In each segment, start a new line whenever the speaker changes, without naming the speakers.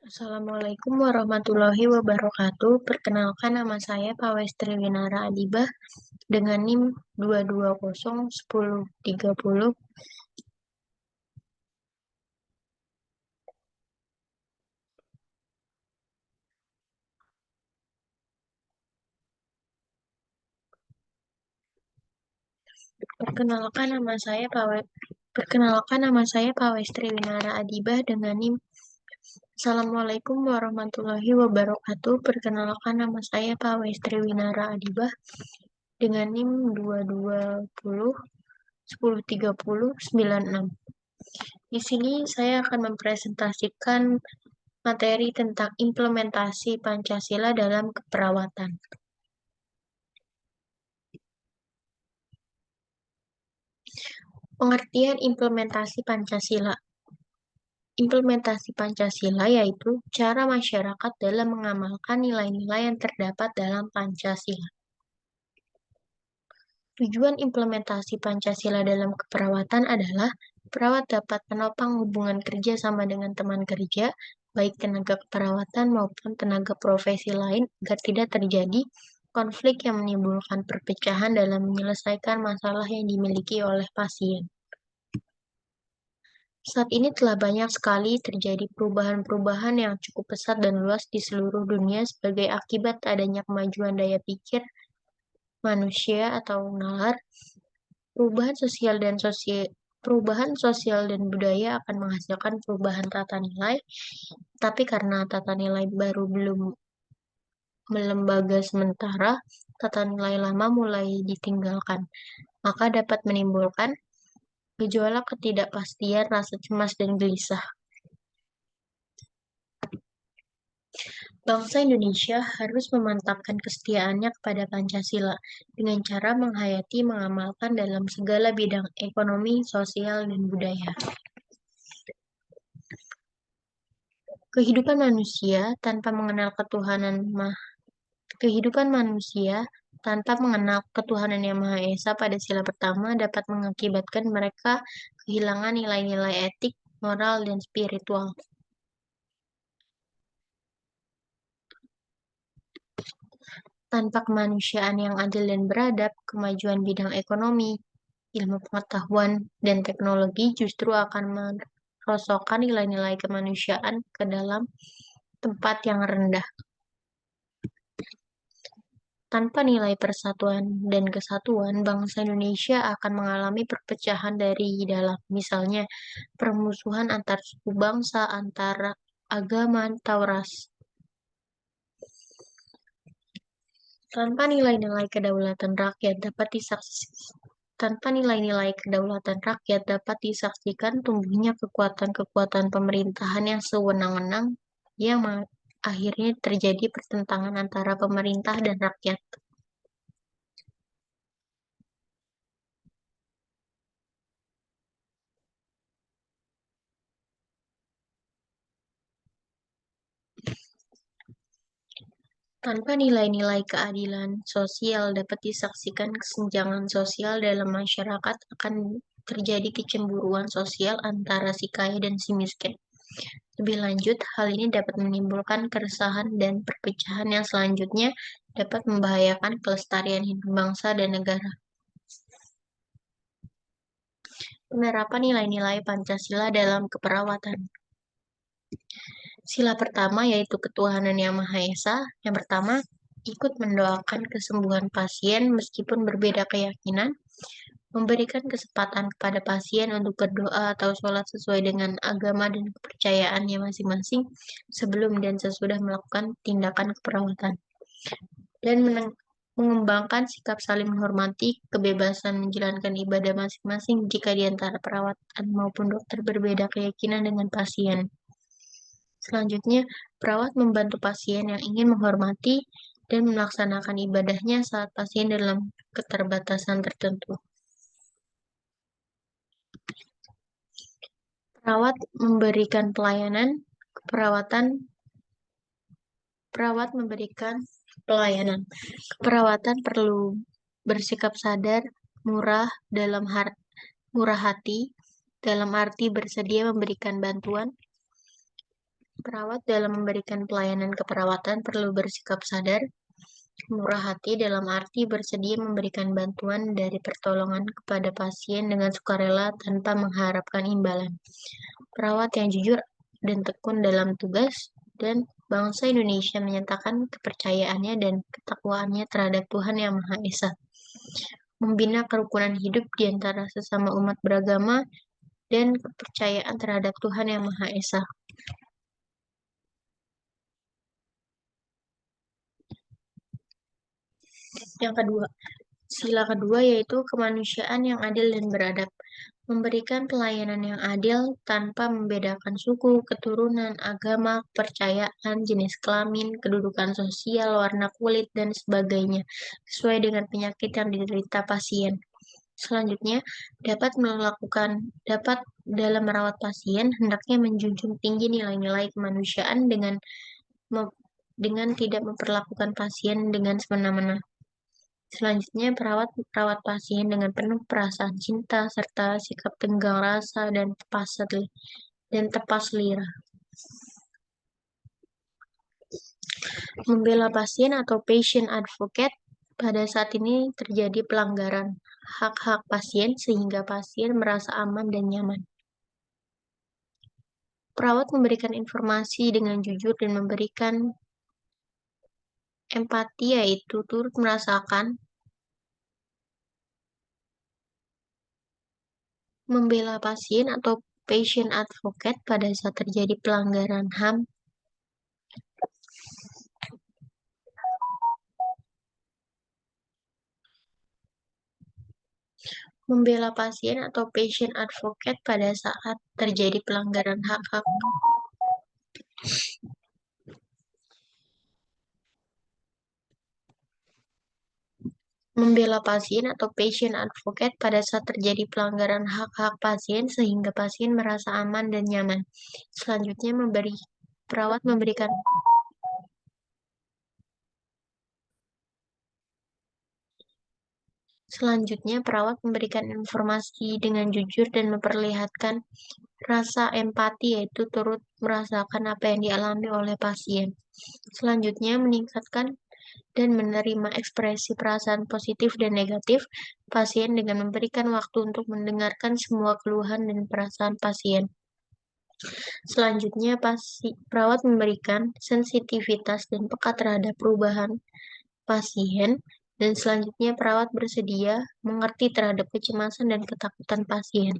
Assalamualaikum warahmatullahi wabarakatuh. Perkenalkan nama saya Pawestri Winara Adibah dengan NIM 2201030. Perkenalkan nama saya Pawestri Winara Adibah dengan NIM. Assalamualaikum warahmatullahi wabarakatuh. Perkenalkan nama saya Pawestri Winara Adibah dengan NIM 220103096. Di sini saya akan mempresentasikan materi tentang implementasi Pancasila dalam keperawatan. Pengertian implementasi Pancasila. Implementasi Pancasila yaitu cara masyarakat dalam mengamalkan nilai-nilai yang terdapat dalam Pancasila. Tujuan implementasi Pancasila dalam keperawatan adalah perawat dapat menopang hubungan kerja sama dengan teman kerja, baik tenaga keperawatan maupun tenaga profesi lain, agar tidak terjadi konflik yang menimbulkan perpecahan dalam menyelesaikan masalah yang dimiliki oleh pasien. Saat ini telah banyak sekali terjadi perubahan-perubahan yang cukup pesat dan luas di seluruh dunia sebagai akibat adanya kemajuan daya pikir manusia atau nalar. Perubahan sosial dan budaya akan menghasilkan perubahan tata nilai, tapi karena tata nilai baru belum melembaga sementara, tata nilai lama mulai ditinggalkan, maka dapat menimbulkan gejolak ketidakpastian, rasa cemas, dan gelisah. Bangsa Indonesia harus memantapkan kesetiaannya kepada Pancasila dengan cara menghayati, mengamalkan dalam segala bidang ekonomi, sosial, dan budaya. Kehidupan manusia tanpa mengenal ketuhanan yang Maha Esa pada sila pertama dapat mengakibatkan mereka kehilangan nilai-nilai etik, moral, dan spiritual. Tanpa kemanusiaan yang adil dan beradab, kemajuan bidang ekonomi, ilmu pengetahuan, dan teknologi justru akan merosokkan nilai-nilai kemanusiaan ke dalam tempat yang rendah. Tanpa nilai persatuan dan kesatuan, bangsa Indonesia akan mengalami perpecahan dari dalam, misalnya permusuhan antar suku bangsa, antara agama, atau ras. Tanpa nilai-nilai kedaulatan rakyat dapat disaksikan tumbuhnya kekuatan-kekuatan pemerintahan yang sewenang-wenang yang akhirnya terjadi pertentangan antara pemerintah dan rakyat. Tanpa nilai-nilai keadilan sosial dapat disaksikan kesenjangan sosial dalam masyarakat, akan terjadi kecemburuan sosial antara si kaya dan si miskin. Lebih lanjut, hal ini dapat menimbulkan keresahan dan perpecahan yang selanjutnya dapat membahayakan kelestarian hidup bangsa dan negara. Penerapan nilai-nilai Pancasila dalam keperawatan. Sila pertama yaitu ketuhanan yang Maha Esa. Yang pertama, ikut mendoakan kesembuhan pasien meskipun berbeda keyakinan, memberikan kesempatan kepada pasien untuk berdoa atau sholat sesuai dengan agama dan kepercayaannya masing-masing sebelum dan sesudah melakukan tindakan keperawatan, dan mengembangkan sikap saling menghormati, kebebasan menjalankan ibadah masing-masing jika di antara perawat maupun dokter berbeda keyakinan dengan pasien. Selanjutnya, perawat membantu pasien yang ingin menghormati dan melaksanakan ibadahnya saat pasien dalam keterbatasan tertentu. Perawat memberikan pelayanan keperawatan. Keperawatan perlu bersikap sadar, murah hati, dalam arti bersedia memberikan bantuan Perawat dalam memberikan pelayanan keperawatan perlu bersikap sadar, murah hati dalam arti bersedia memberikan bantuan dari pertolongan kepada pasien dengan sukarela tanpa mengharapkan imbalan. Perawat yang jujur dan tekun dalam tugas, dan bangsa Indonesia menyatakan kepercayaannya dan ketakwaannya terhadap Tuhan Yang Maha Esa, membina kerukunan hidup di antara sesama umat beragama, dan kepercayaan terhadap Tuhan Yang Maha Esa. Yang kedua, sila kedua yaitu kemanusiaan yang adil dan beradab. Memberikan pelayanan yang adil tanpa membedakan suku, keturunan, agama, kepercayaan, jenis kelamin, kedudukan sosial, warna kulit, dan sebagainya, sesuai dengan penyakit yang diderita pasien. Selanjutnya, dapat dalam merawat pasien hendaknya menjunjung tinggi nilai-nilai kemanusiaan dengan tidak memperlakukan pasien dengan semena-mena. Selanjutnya, perawat merawat pasien dengan penuh perasaan cinta serta sikap tenggang rasa dan tepas selera. Membela pasien atau patient advocate, pada saat ini terjadi pelanggaran hak-hak pasien sehingga pasien merasa aman dan nyaman. Perawat memberikan informasi dengan jujur dan memberikan empati, yaitu turut merasakan, membela pasien atau patient advocate pada saat terjadi pelanggaran HAM. Membela pasien atau patient advocate pada saat terjadi pelanggaran hak-hak. Membela pasien atau patient advocate pada saat terjadi pelanggaran hak-hak pasien sehingga pasien merasa aman dan nyaman. Selanjutnya, perawat memberikan Selanjutnya, perawat memberikan informasi dengan jujur dan memperlihatkan rasa empati, yaitu turut merasakan apa yang dialami oleh pasien. Selanjutnya, meningkatkan dan menerima ekspresi perasaan positif dan negatif pasien dengan memberikan waktu untuk mendengarkan semua keluhan dan perasaan pasien. Selanjutnya, perawat memberikan sensitivitas dan peka terhadap perubahan pasien, dan selanjutnya perawat bersedia mengerti terhadap kecemasan dan ketakutan pasien.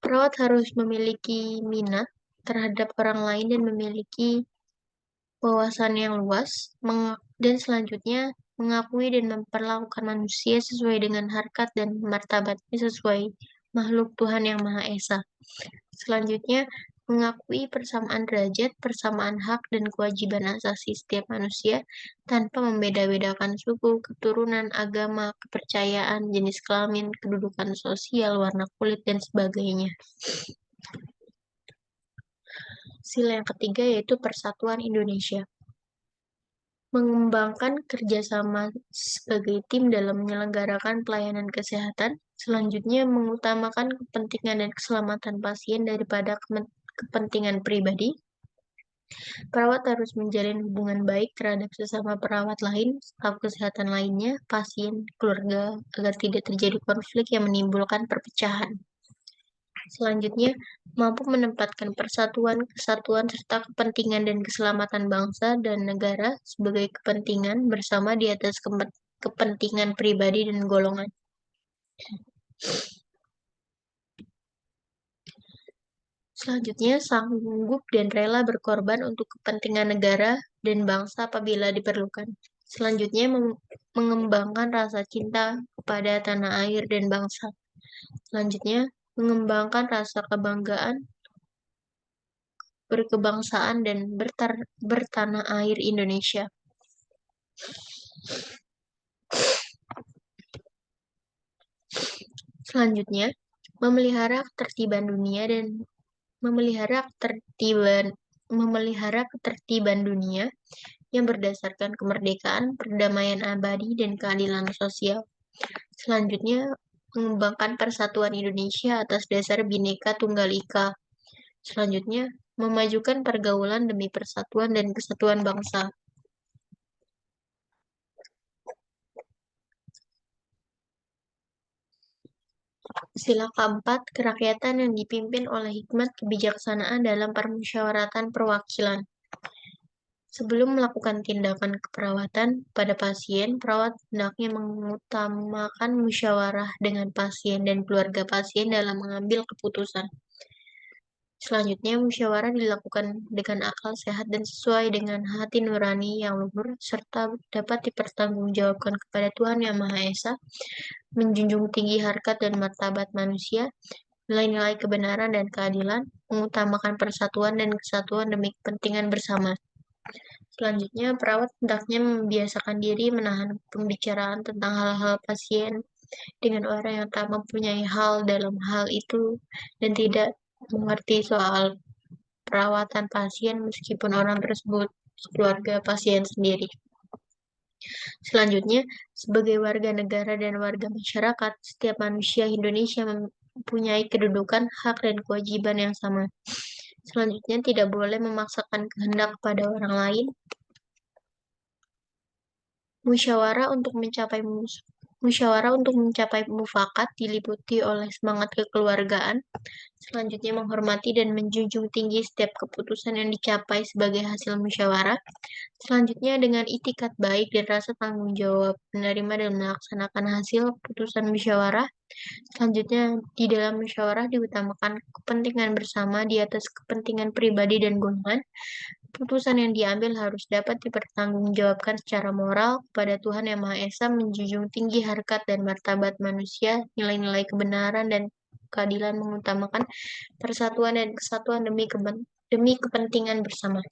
Perawat harus memiliki minat terhadap orang lain dan memiliki wawasan yang luas, dan selanjutnya mengakui dan memperlakukan manusia sesuai dengan harkat dan martabatnya sesuai makhluk Tuhan Yang Maha Esa. Selanjutnya, mengakui persamaan derajat, persamaan hak, dan kewajiban asasi setiap manusia tanpa membeda-bedakan suku, keturunan, agama, kepercayaan, jenis kelamin, kedudukan sosial, warna kulit, dan sebagainya. Sila yang ketiga yaitu Persatuan Indonesia. Mengembangkan kerjasama sebagai tim dalam menyelenggarakan pelayanan kesehatan. Selanjutnya, mengutamakan kepentingan dan keselamatan pasien daripada kepentingan pribadi. Perawat harus menjalin hubungan baik terhadap sesama perawat lain, staf kesehatan lainnya, pasien, keluarga, agar tidak terjadi konflik yang menimbulkan perpecahan. Selanjutnya, mampu menempatkan persatuan, kesatuan, serta kepentingan dan keselamatan bangsa dan negara sebagai kepentingan bersama di atas kepentingan pribadi dan golongan. Selanjutnya, sanggup dan rela berkorban untuk kepentingan negara dan bangsa apabila diperlukan. Selanjutnya, mengembangkan rasa cinta kepada tanah air dan bangsa. Selanjutnya, mengembangkan rasa kebanggaan, berkebangsaan, dan bertanah air Indonesia. Selanjutnya, memelihara ketertiban dunia dan memelihara ketertiban dunia yang berdasarkan kemerdekaan, perdamaian abadi, dan keadilan sosial. Selanjutnya, mengembangkan persatuan Indonesia atas dasar Bhinneka Tunggal Ika. Selanjutnya, memajukan pergaulan demi persatuan dan kesatuan bangsa. Sila keempat, kerakyatan yang dipimpin oleh hikmat kebijaksanaan dalam permusyawaratan perwakilan. Sebelum melakukan tindakan keperawatan pada pasien, perawat hendaknya mengutamakan musyawarah dengan pasien dan keluarga pasien dalam mengambil keputusan. Selanjutnya, musyawarah dilakukan dengan akal sehat dan sesuai dengan hati nurani yang luhur, serta dapat dipertanggungjawabkan kepada Tuhan Yang Maha Esa, menjunjung tinggi harkat dan martabat manusia, nilai-nilai kebenaran dan keadilan, mengutamakan persatuan dan kesatuan demi kepentingan bersama. Selanjutnya, perawat hendaknya membiasakan diri menahan pembicaraan tentang hal-hal pasien dengan orang yang tak mempunyai hal dalam hal itu dan tidak mengerti soal perawatan pasien meskipun orang tersebut keluarga pasien sendiri. Selanjutnya, sebagai warga negara dan warga masyarakat, setiap manusia Indonesia mempunyai kedudukan, hak, dan kewajiban yang sama. Selanjutnya, tidak boleh memaksakan kehendak pada orang lain. Musyawarah untuk mencapai mufakat diliputi oleh semangat kekeluargaan. Selanjutnya, menghormati dan menjunjung tinggi setiap keputusan yang dicapai sebagai hasil musyawarah. Selanjutnya, dengan itikat baik dan rasa tanggung jawab, menerima dan melaksanakan hasil keputusan musyawarah. Selanjutnya, di dalam musyawarah diutamakan kepentingan bersama di atas kepentingan pribadi dan golongan. Keputusan yang diambil harus dapat dipertanggungjawabkan secara moral kepada Tuhan Yang Maha Esa, menjunjung tinggi harkat dan martabat manusia, nilai-nilai kebenaran dan keadilan, mengutamakan persatuan dan kesatuan demi kepentingan bersama.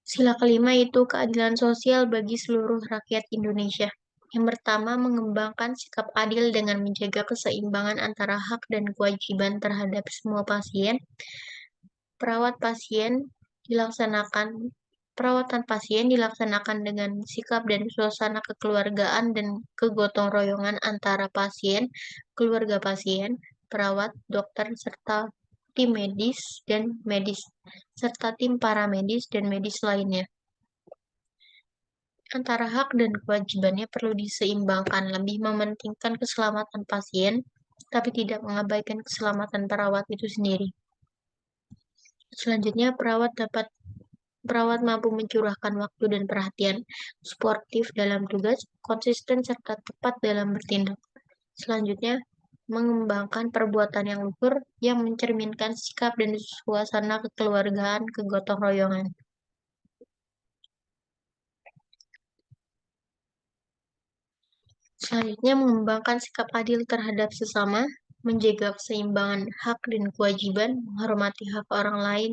Sila kelima itu keadilan sosial bagi seluruh rakyat Indonesia. Yang pertama, mengembangkan sikap adil dengan menjaga keseimbangan antara hak dan kewajiban terhadap semua pasien. Perawatan pasien dilaksanakan dengan sikap dan suasana kekeluargaan dan kegotong royongan antara pasien, keluarga pasien, perawat, dokter, serta tim medis, serta tim paramedis dan medis lainnya. Antara hak dan kewajibannya perlu diseimbangkan, lebih mementingkan keselamatan pasien, tapi tidak mengabaikan keselamatan perawat itu sendiri. Selanjutnya, perawat mampu mencurahkan waktu dan perhatian, sportif dalam tugas, konsisten serta tepat dalam bertindak. Selanjutnya, mengembangkan perbuatan yang luhur yang mencerminkan sikap dan suasana kekeluargaan kegotong royongan. Selanjutnya, mengembangkan sikap adil terhadap sesama, menjaga keseimbangan hak dan kewajiban, menghormati hak orang lain,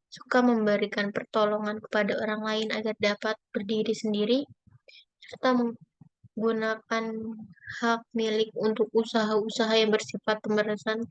suka memberikan pertolongan kepada orang lain agar dapat berdiri sendiri, serta menggunakan hak milik untuk usaha-usaha yang bersifat pemberasan.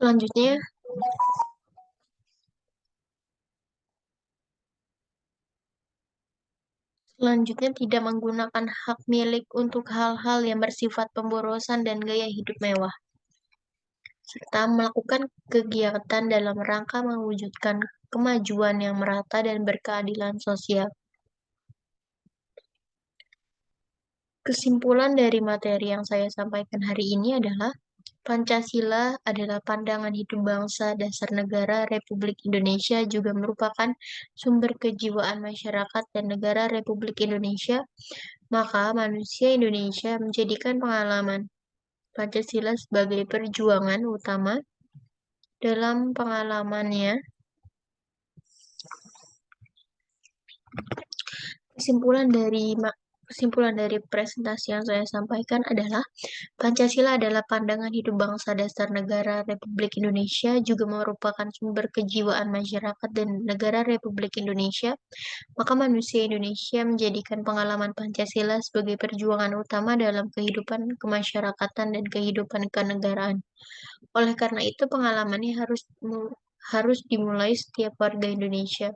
Selanjutnya, tidak menggunakan hak milik untuk hal-hal yang bersifat pemborosan dan gaya hidup mewah, serta melakukan kegiatan dalam rangka mewujudkan kemajuan yang merata dan berkeadilan sosial. Kesimpulan dari materi yang saya sampaikan hari ini adalah Pancasila adalah pandangan hidup bangsa dasar negara Republik Indonesia, juga merupakan sumber kejiwaan masyarakat dan negara Republik Indonesia. Maka manusia Indonesia menjadikan pengalaman Pancasila sebagai perjuangan utama. Dalam pengalamannya, kesimpulan dari presentasi yang saya sampaikan adalah Pancasila adalah pandangan hidup bangsa dasar negara Republik Indonesia, juga merupakan sumber kejiwaan masyarakat dan negara Republik Indonesia. Maka manusia Indonesia menjadikan pengalaman Pancasila sebagai perjuangan utama dalam kehidupan kemasyarakatan dan kehidupan kenegaraan. Oleh karena itu, pengalamannya harus dimulai setiap warga Indonesia.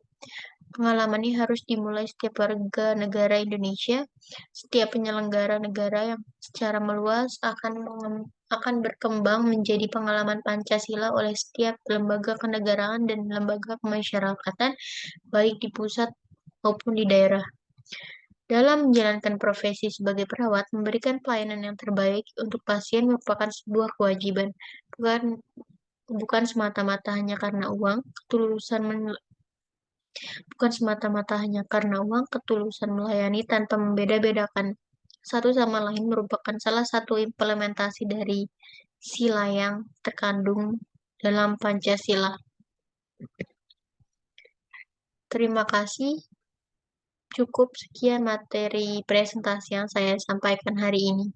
Pengalamannya harus dimulai setiap warga negara Indonesia. Setiap penyelenggara negara yang secara meluas akan berkembang menjadi pengalaman Pancasila oleh setiap lembaga kenegaraan dan lembaga kemasyarakatan, baik di pusat maupun di daerah. Dalam menjalankan profesi sebagai perawat, memberikan pelayanan yang terbaik untuk pasien merupakan sebuah kewajiban, bukan bukan semata-mata hanya karena uang, bukan semata-mata hanya karena uang, ketulusan melayani tanpa membeda-bedakan satu sama lain merupakan salah satu implementasi dari sila yang terkandung dalam Pancasila. Terima kasih. Cukup sekian materi presentasi yang saya sampaikan hari ini.